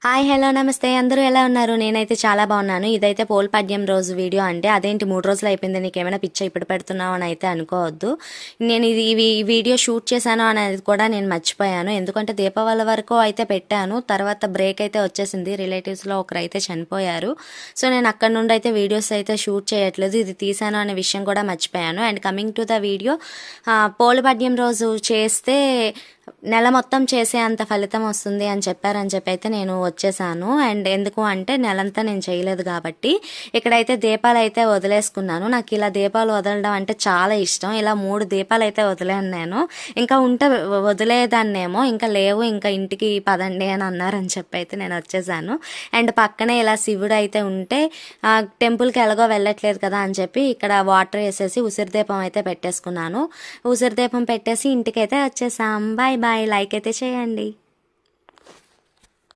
Hi hello నమస్తే అందరూ ఎలా ఉన్నారు? నేనైతే చాలా బాగున్నాను. ఇదైతే పోల్పాడ్యం రోజు వీడియో. అంటే అదేంటి 3 రోజులు అయిపోయింది, నీకేమైనా పిచ్చా ఇప్పుడు పెడుతున్నావు అని అయితే అనుకోవద్దు. నేను ఈ వీడియో షూట్ చేశాను అనేది కూడా నేను మర్చిపోయాను. ఎందుకంటే దీపావళి వరకు అయితే పెట్టాను, తర్వాత బ్రేక్ అయితే వచ్చేసింది. రిలేటివ్స్లో ఒకరు అయితే చనిపోయారు. సో నేను అక్కడ నుండి అయితే వీడియోస్ అయితే షూట్ చేయట్లేదు, ఇది తీసాను అనే విషయం కూడా మర్చిపోయాను. And coming to the video, పోల్పాడ్యం రోజు చేస్తే నెల మొత్తం చేసే అంత ఫలితం వస్తుంది అని చెప్పారని చెప్పి అయితే నేను వచ్చేసాను. అండ్ ఎందుకు అంటే నెలంతా నేను చేయలేదు కాబట్టి ఇక్కడైతే దీపాలు అయితే వదిలేసుకున్నాను. నాకు ఇలా దీపాలు వదలడం అంటే చాలా ఇష్టం. ఇలా 3 దీపాలు అయితే వదిలేను నేను. ఇంకా ఉంటే వదిలేదాన్నేమో, ఇంకా లేవు ఇంకా ఇంటికి పదండి అని అన్నారని చెప్పి అయితే నేను వచ్చేసాను. అండ్ పక్కనే ఇలా శివుడు అయితే ఉంటే టెంపుల్కి ఎలాగో వెళ్ళట్లేదు కదా అని చెప్పి ఇక్కడ వాటర్ వేసేసి ఉసిరి దీపం అయితే పెట్టేసుకున్నాను. ఉసిరి దీపం పెట్టేసి ఇంటికైతే వచ్చేసాం. Bye bye. లైక్ అయితే చేయండి.